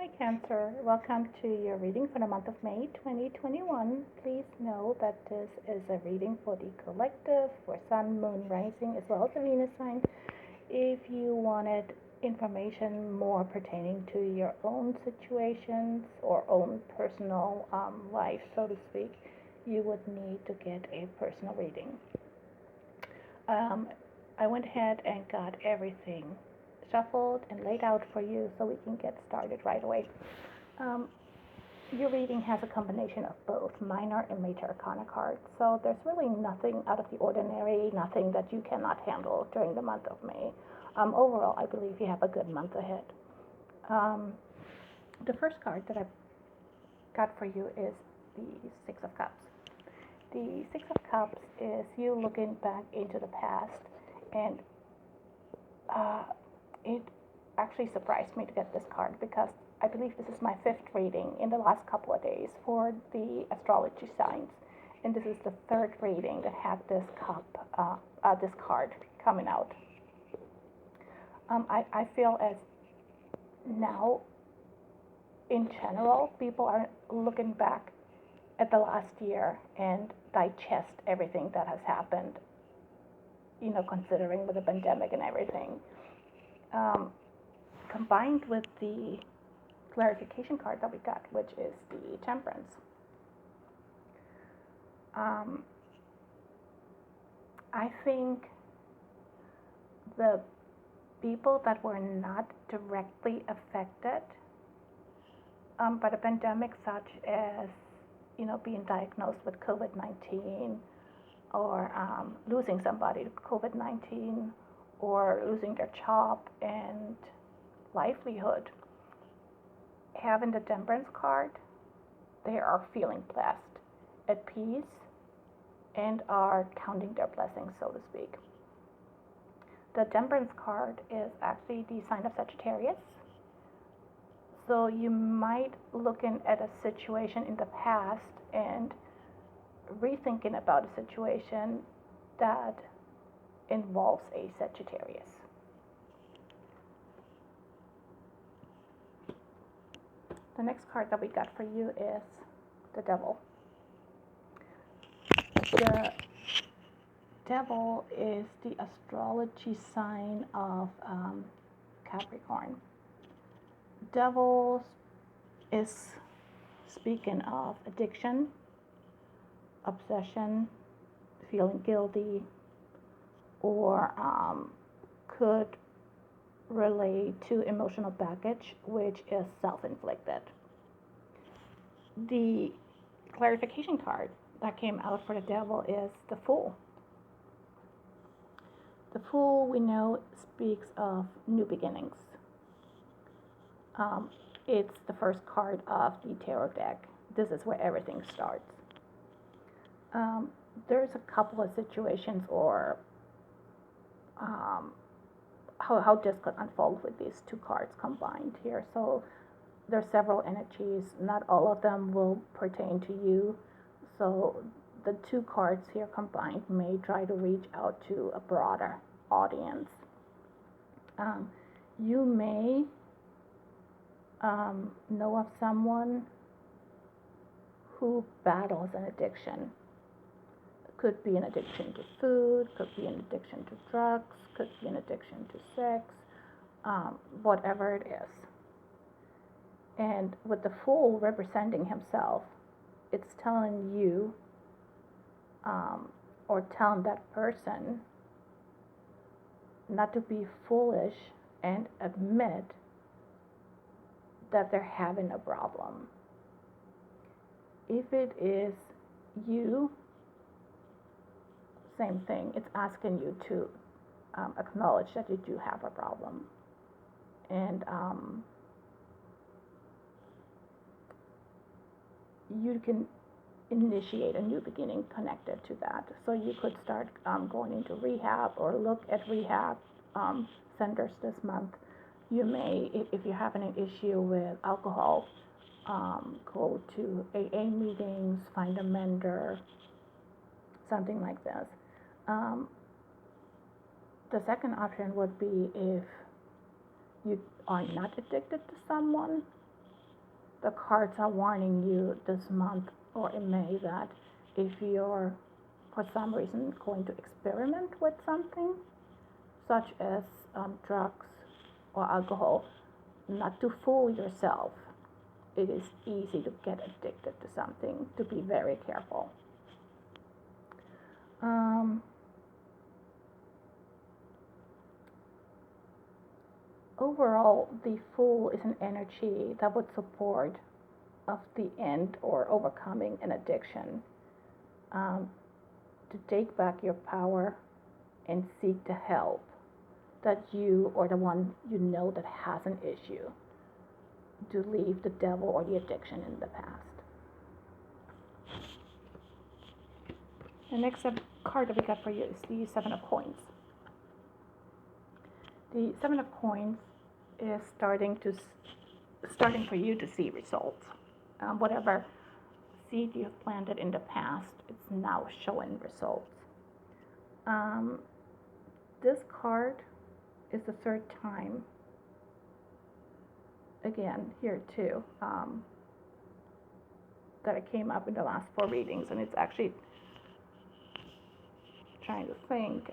Hi, Cancer. Welcome to your reading for the month of May 2021. Please know that this is a reading for the collective, for Sun, Moon, Rising, as well as the Venus sign. If you wanted information more pertaining to your own situations or own personal life, so to speak, you would need to get a personal reading. Um, I went ahead and got everything shuffled and laid out for you so we can get started right away. Um, your reading has a combination of both minor and major arcana cards, so there's really nothing out of the ordinary, nothing that you cannot handle during the month of May. Overall, I believe you have a good month ahead. The first card that I got for you is the Six of Cups. The Six of Cups is you looking back into the past, and it actually surprised me to get this card because I believe this is my fifth reading in the last couple of days for the astrology signs, and this is the third reading that had this this card coming out. I feel as now, in general, people are looking back at the last year and digest everything that has happened, considering with the pandemic and everything. Combined with the clarification card that we got, which is the Temperance. I think the people that were not directly affected by the pandemic, such as being diagnosed with COVID-19 or losing somebody to COVID-19 or losing their job and livelihood, having the Temperance card, they are feeling blessed, at peace, and are counting their blessings, so to speak. The Temperance card is actually the sign of Sagittarius. So you might looking at a situation in the past and rethinking about a situation that involves a Sagittarius. The next card that we got for you is the Devil. The Devil is the astrology sign of Capricorn. Devil is speaking of addiction, obsession, feeling guilty, or could relate to emotional baggage, which is self-inflicted. The clarification card that came out for the Devil is the Fool. The Fool, we know, speaks of new beginnings. It's the first card of the tarot deck. This is where everything starts. There's a couple of situations or how this could unfold with these two cards combined here. So there's several energies. Not all of them will pertain to you. So the two cards here combined may try to reach out to a broader audience. You may know of someone who battles an addiction. Could be an addiction to food, could be an addiction to drugs, could be an addiction to sex, whatever it is. And with the Fool representing himself, it's telling you or telling that person not to be foolish and admit that they're having a problem. If it is you, same thing. It's asking you to acknowledge that you do have a problem. And you can initiate a new beginning connected to that. So you could start going into rehab or look at rehab centers this month. You may, if you're having an issue with alcohol, go to AA meetings, find a mentor, something like this. The second option would be if you are not addicted to someone, the cards are warning you this month or in May that if you're for some reason going to experiment with something such as drugs or alcohol, not to fool yourself. It is easy to get addicted to something, to be very careful. Overall, the Fool is an energy that would support of the end or overcoming an addiction, to take back your power and seek the help that you or the one you know that has an issue, to leave the devil or the addiction in the past. The next card that we got for you is the Seven of Coins. The Seven of Coins is starting for you to see results. Whatever seed you have planted in the past, it's now showing results. This card is the third time, again, here too, that it came up in the last 4 readings, and it's actually trying to think.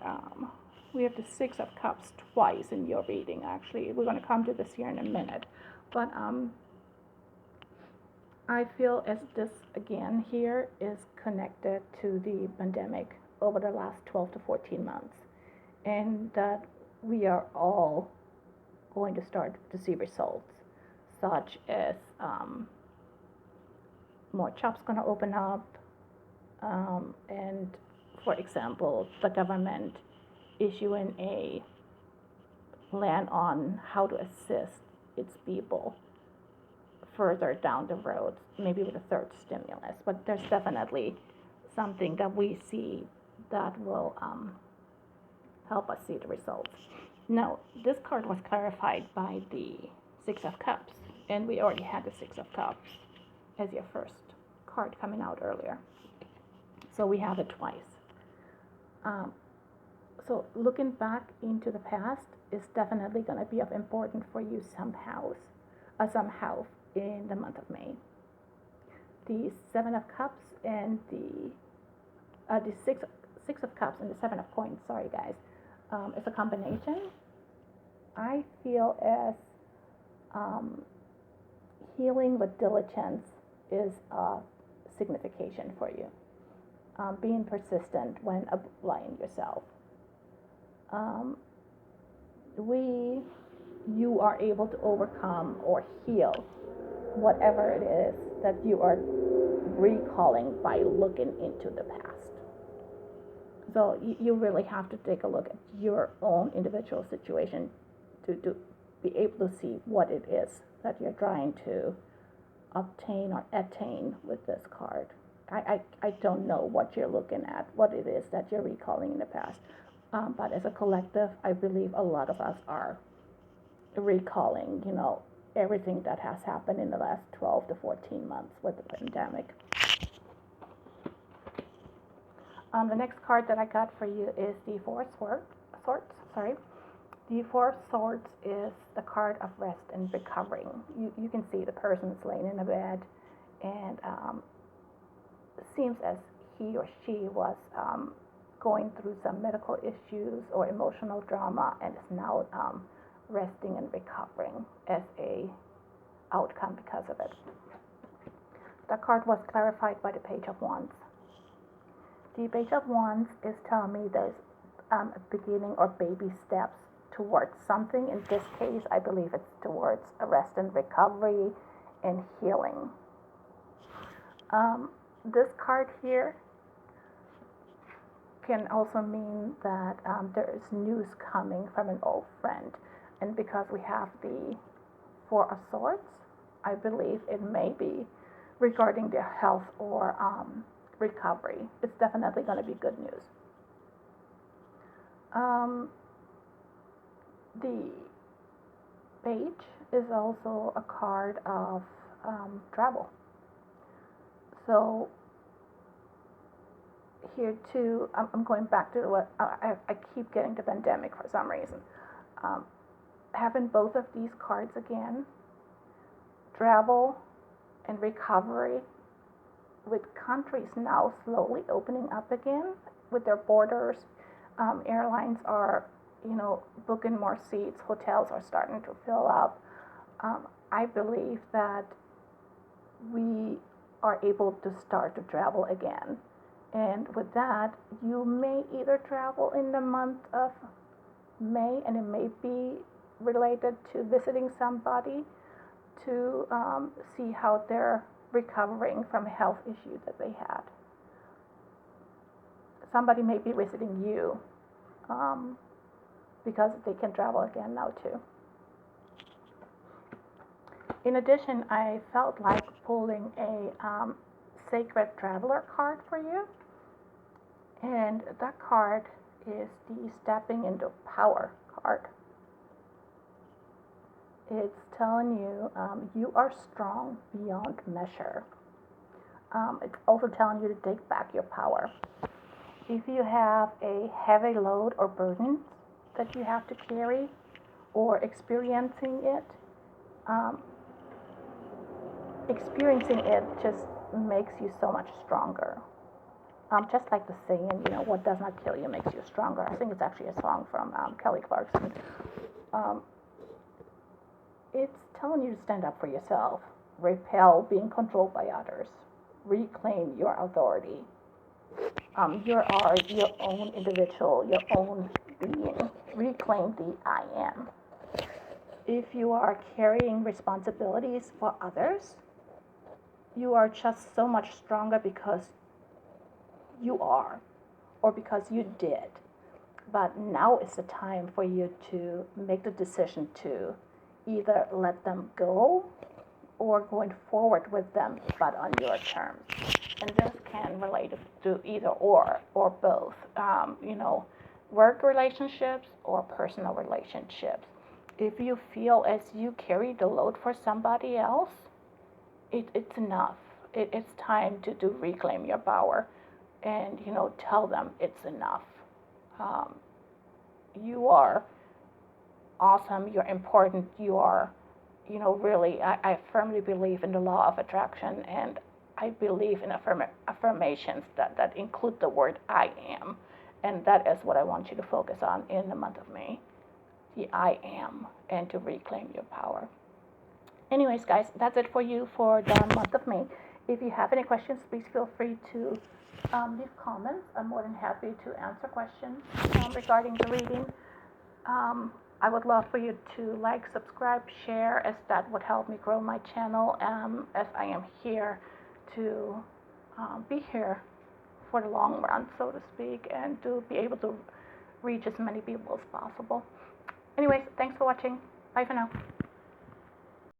We have the Six of Cups twice in your reading, actually. We're going to come to this here in a minute. But I feel as this, again, here is connected to the pandemic over the last 12 to 14 months. And that we are all going to start to see results, such as more shops going to open up, and, for example, the government issuing a plan on how to assist its people further down the road, maybe with a third stimulus. But there's definitely something that we see that will help us see the results. Now, this card was clarified by the Six of Cups, and we already had the Six of Cups as your first card coming out earlier. So we have it twice. So looking back into the past is definitely going to be of importance for you somehow in the month of May. The Seven of Cups and the Six of Cups and the Seven of Coins, sorry guys, is a combination. I feel as healing with diligence is a signification for you. Being persistent when applying yourself. You are able to overcome or heal whatever it is that you are recalling by looking into the past. So you really have to take a look at your own individual situation to be able to see what it is that you're trying to obtain or attain with this card. I don't know what you're looking at, what it is that you're recalling in the past. But as a collective, I believe a lot of us are recalling, everything that has happened in the last 12 to 14 months with the pandemic. The next card that I got for you is the Four of Swords. The Four of Swords is the card of rest and recovering. You can see the person's laying in a bed, and it seems as he or she was going through some medical issues or emotional drama, and is now resting and recovering as a outcome because of it. The card was clarified by the Page of Wands. The Page of Wands is telling me there's a beginning or baby steps towards something. In this case, I believe it's towards a rest and recovery and healing. This card here can also mean that there is news coming from an old friend. And because we have the Four of Swords, I believe it may be regarding their health or recovery. It's definitely going to be good news. The Page is also a card of travel. So here too, I'm going back to what I keep getting the pandemic for some reason. Having both of these cards again, travel and recovery, with countries now slowly opening up again with their borders, airlines are, booking more seats, hotels are starting to fill up. I believe that we are able to start to travel again. And with that, you may either travel in the month of May, and it may be related to visiting somebody to see how they're recovering from a health issue that they had. Somebody may be visiting you because they can travel again now too. In addition, I felt like pulling a Sacred Traveler card for you. And that card is the Stepping into Power card. It's telling you you are strong beyond measure. It's also telling you to take back your power. If you have a heavy load or burden that you have to carry, or experiencing it just makes you so much stronger. Just like the saying, what does not kill you makes you stronger. I think it's actually a song from Kelly Clarkson. It's telling you to stand up for yourself, repel being controlled by others, reclaim your authority. You are your own individual, your own being. Reclaim the I am. If you are carrying responsibilities for others, you are just so much stronger because you are, or because you did. But now is the time for you to make the decision to either let them go or going forward with them, but on your terms. And this can relate to either or both, work relationships or personal relationships. If you feel as you carry the load for somebody else, it's enough. It's time to reclaim your power and, tell them it's enough. You are awesome, you're important, you are, really, I firmly believe in the law of attraction, and I believe in affirmations that include the word I am. And that is what I want you to focus on in the month of May. The I am, and to reclaim your power. Anyways, guys, that's it for you for the month of May. If you have any questions, please feel free to leave comments. I'm more than happy to answer questions regarding the reading. I would love for you to like, subscribe, share, as that would help me grow my channel, as I am here to be here for the long run, so to speak, and to be able to reach as many people as possible. Anyways, thanks for watching. Bye for now.